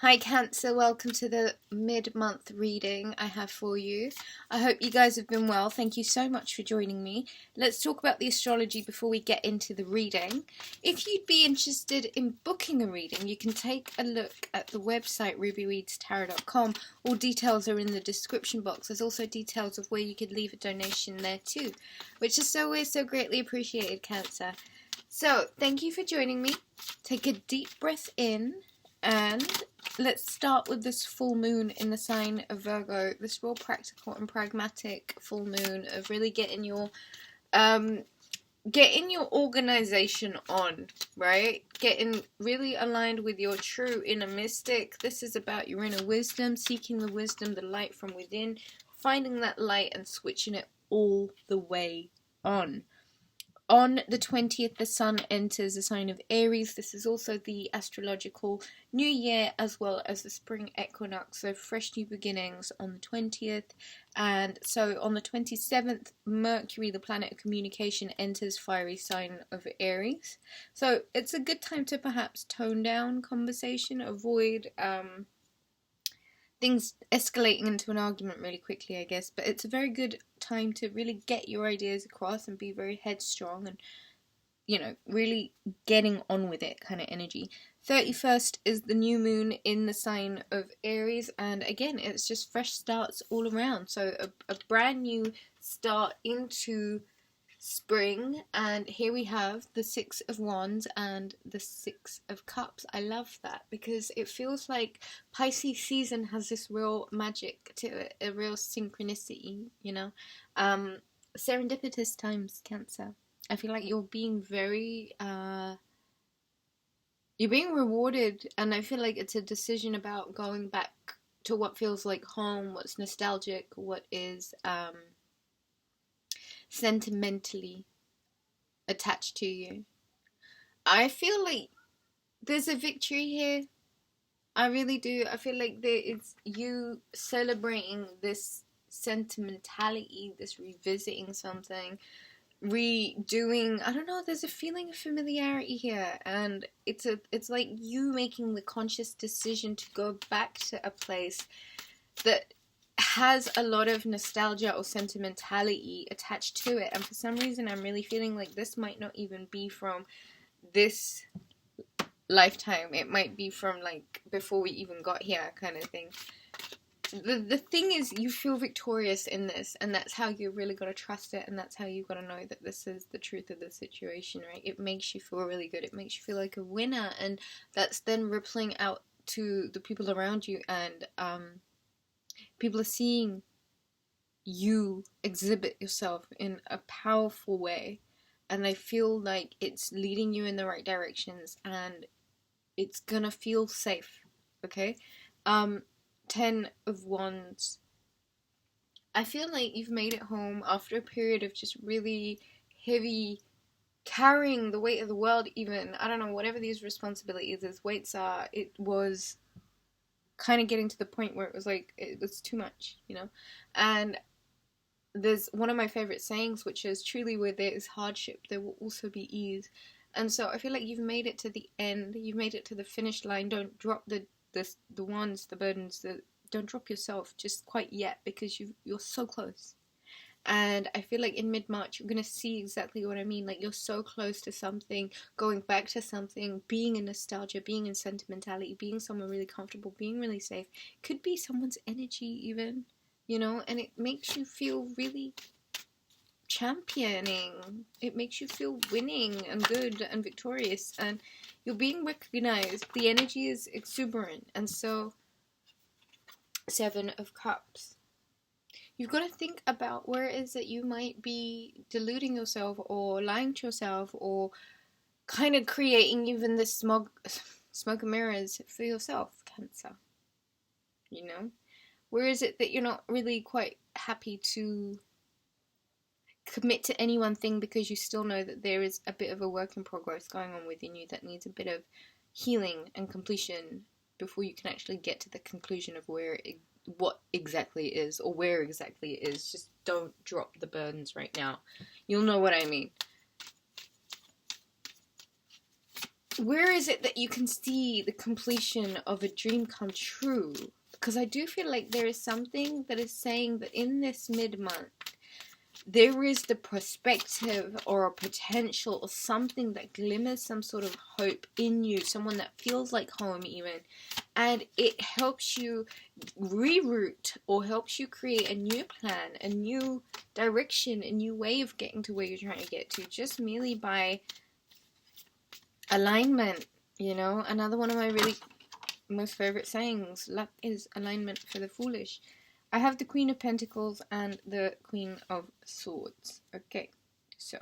Hi Cancer, welcome to the mid-month reading I have for you. I hope you guys have been well. Thank you so much for joining me. Let's talk about the astrology before we get into the reading. If you'd be interested in booking a reading, you can take a look at the website rubyreadstarot.com. All details are in the description box. There's also details of where you could leave a donation there too, which is always so greatly appreciated, Cancer. So, thank you for joining me. Take a deep breath in and let's start with this full moon in the sign of Virgo. This real practical and pragmatic full moon of really getting your organization on, right? Getting really aligned with your true inner mystic. This is about your inner wisdom, seeking the wisdom, the light from within, finding that light and switching it all the way on. On the 20th, the sun enters the sign of Aries. This is also the astrological new year as well as the spring equinox. So fresh new beginnings on the 20th. And so on the 27th, Mercury, the planet of communication, enters fiery sign of Aries. So it's a good time to perhaps tone down conversation, avoid things escalating into an argument really quickly, I guess. But it's a very good time to really get your ideas across and be very headstrong and, you know, really getting on with it kind of energy. 31st is the new moon in the sign of Aries, and again, it's just fresh starts all around. So a brand new start into spring, and here we have the Six of Wands and the Six of Cups. I love that because it feels like Pisces season has this real magic to it, a real synchronicity, you know. Serendipitous times, Cancer. I feel like you're being very you're being rewarded, and I feel like it's a decision about going back to what feels like home, what's nostalgic, what is sentimentally attached to you. I feel like there's a victory here. I really do. I feel like there is you celebrating this sentimentality, this revisiting something, redoing. I don't know. There's a feeling of familiarity here, and it's like you making the conscious decision to go back to a place that has a lot of nostalgia or sentimentality attached to it, and for some reason I'm really feeling like this might not even be from this lifetime. It might be from like before we even got here kind of thing. The thing is, you feel victorious in this, and that's how you really got to trust it, and that's how you got to know that this is the truth of the situation, right? It makes you feel really good. It makes you feel like a winner, and that's then rippling out to the people around you, and people are seeing you exhibit yourself in a powerful way, and I feel like it's leading you in the right directions, and it's gonna feel safe, okay? 10 of Wands. I feel like you've made it home after a period of just really heavy carrying the weight of the world, even. I don't know, whatever these responsibilities as weights are, it was kind of getting to the point where it was like, it was too much, you know? And there's one of my favorite sayings, which is, truly where there is hardship, there will also be ease. And so I feel like you've made it to the end, you've made it to the finish line. Don't drop the wands, the burdens, don't drop yourself just quite yet, because you're so close. And I feel like in mid-March, you're going to see exactly what I mean. Like, you're so close to something, going back to something, being in nostalgia, being in sentimentality, being somewhere really comfortable, being really safe. Could be someone's energy even, you know? And it makes you feel really championing. It makes you feel winning and good and victorious. And you're being recognized. The energy is exuberant. And so, 7 of Cups. You've got to think about where it is that you might be deluding yourself or lying to yourself or kind of creating even this smoke and mirrors for yourself, Cancer. You know? Where is it that you're not really quite happy to commit to any one thing because you still know that there is a bit of a work in progress going on within you that needs a bit of healing and completion before you can actually get to the conclusion of what exactly it is, or where exactly it is. Just don't drop the burdens right now. You'll know what I mean. where is it that you can see the completion of a dream come true? Because I do feel like there is something that is saying that in this mid-month, there is the perspective or a potential or something that glimmers some sort of hope in you, someone that feels like home even, and it helps you reroute or helps you create a new plan, a new direction, a new way of getting to where you're trying to get to, just merely by alignment. You know, another one of my really most favorite sayings, luck is alignment for the foolish. I have the Queen of Pentacles and the Queen of Swords. Okay, so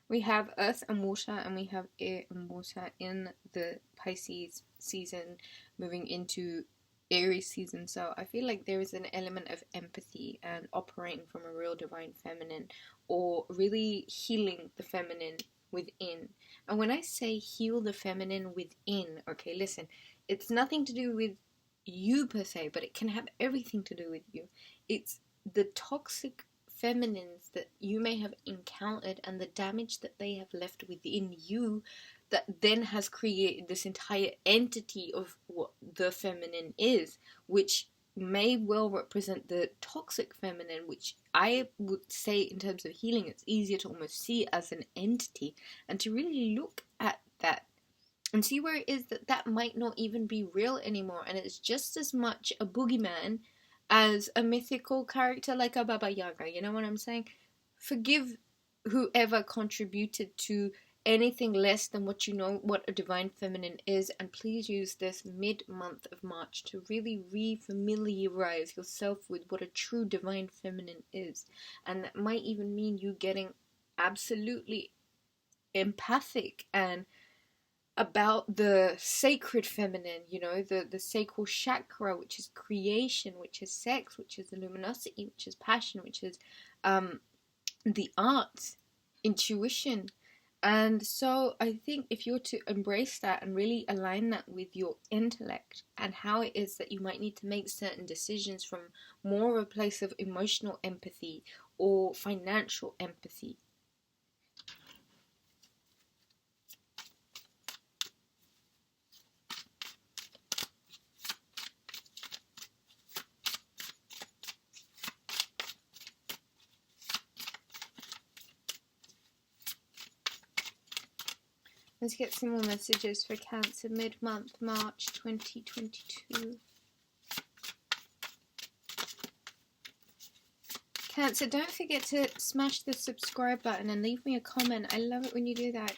we have earth and water, and we have air and water in the Pisces season, moving into Aries season. So I feel like there is an element of empathy and operating from a real divine feminine, or really healing the feminine within. And when I say heal the feminine within, okay, listen, it's nothing to do with you per se, but it can have everything to do with you. It's the toxic feminines that you may have encountered and the damage that they have left within you that then has created this entire entity of what the feminine is, which may well represent the toxic feminine, which I would say in terms of healing, it's easier to almost see as an entity and to really look at that and see where it is that that might not even be real anymore, and it's just as much a boogeyman as a mythical character like a Baba Yaga. You know what I'm saying? Forgive whoever contributed to anything less than what you know what a divine feminine is, and please use this mid-month of March to really re-familiarize yourself with what a true divine feminine is. And that might even mean you getting absolutely empathic and about the sacred feminine, you know, the sacral chakra, which is creation, which is sex, which is luminosity, which is passion, which is the arts, intuition. And so I think if you're to embrace that and really align that with your intellect and how it is that you might need to make certain decisions from more of a place of emotional empathy or financial empathy. Let's get some more messages for Cancer mid-month, March 2022. Cancer, don't forget to smash the subscribe button and leave me a comment. I love it when you do that.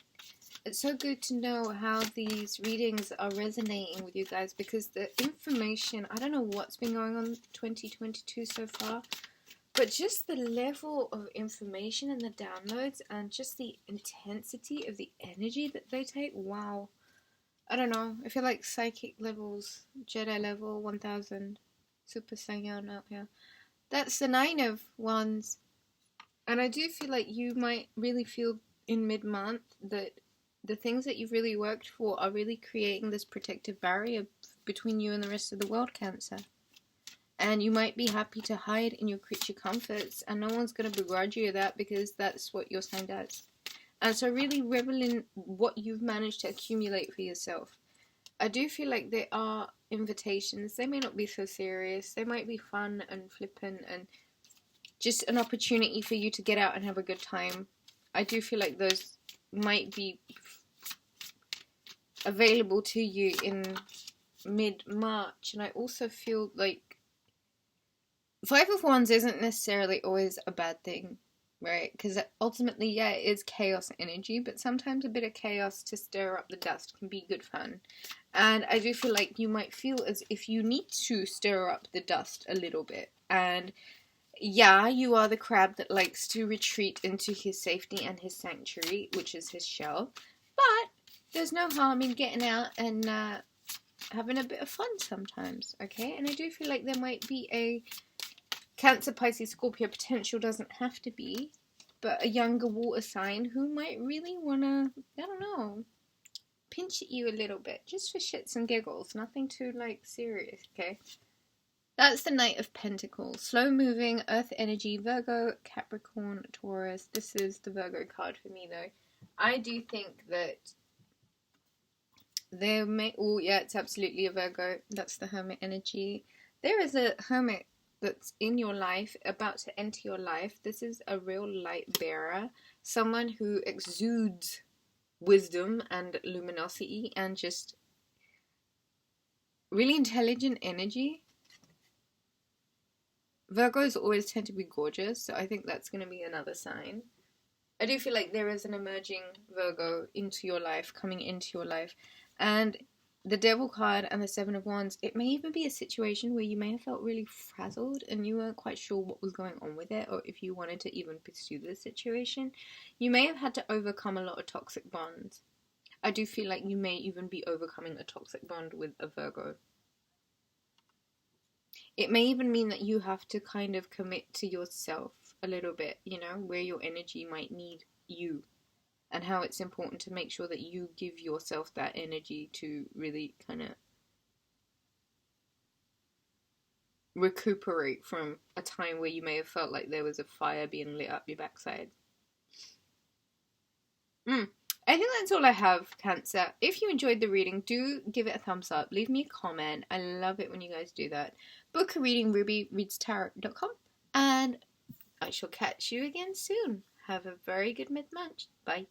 It's so good to know how these readings are resonating with you guys, because the information, I don't know what's been going on 2022 so far, but just the level of information and the downloads and just the intensity of the energy that they take, wow. I don't know, I feel like psychic levels, Jedi level 1000, Super Saiyan out here. That's the 9 of Wands. And I do feel like you might really feel in mid-month that the things that you've really worked for are really creating this protective barrier between you and the rest of the world, Cancer. And you might be happy to hide in your creature comforts, and no one's going to begrudge you that, because that's what your sign does. And so really revel in what you've managed to accumulate for yourself. I do feel like there are invitations. They may not be so serious. They might be fun and flippant and just an opportunity for you to get out and have a good time. I do feel like those might be available to you in mid-March. And I also feel like 5 of Wands isn't necessarily always a bad thing, right? Because ultimately, yeah, it is chaos energy, but sometimes a bit of chaos to stir up the dust can be good fun. And I do feel like you might feel as if you need to stir up the dust a little bit. And yeah, you are the crab that likes to retreat into his safety and his sanctuary, which is his shell. But there's no harm in getting out and having a bit of fun sometimes, okay? And I do feel like there might be a Cancer, Pisces, Scorpio potential, doesn't have to be, but a younger water sign who might really want to, I don't know, pinch at you a little bit, just for shits and giggles, nothing too, like, serious, okay? That's the Knight of Pentacles. Slow moving, earth energy, Virgo, Capricorn, Taurus. This is the Virgo card for me though. I do think that there may... Oh yeah, it's absolutely a Virgo. That's the Hermit energy. There is a Hermit that's in your life, about to enter your life. This is a real light bearer. Someone who exudes wisdom and luminosity and just really intelligent energy. Virgos always tend to be gorgeous, so I think that's going to be another sign. I do feel like there is an emerging Virgo into your life, coming into your life. And the Devil card and the Seven of Wands, it may even be a situation where you may have felt really frazzled and you weren't quite sure what was going on with it, or if you wanted to even pursue the situation. You may have had to overcome a lot of toxic bonds. I do feel like you may even be overcoming a toxic bond with a Virgo. It may even mean that you have to kind of commit to yourself a little bit, you know, where your energy might need you, and how it's important to make sure that you give yourself that energy to really kind of recuperate from a time where you may have felt like there was a fire being lit up your backside. I think that's all I have, Cancer. If you enjoyed the reading, do give it a thumbs up. Leave me a comment. I love it when you guys do that. Book a reading, Rubyreadstarot.com. And I shall catch you again soon. Have a very good mid-month. Bye.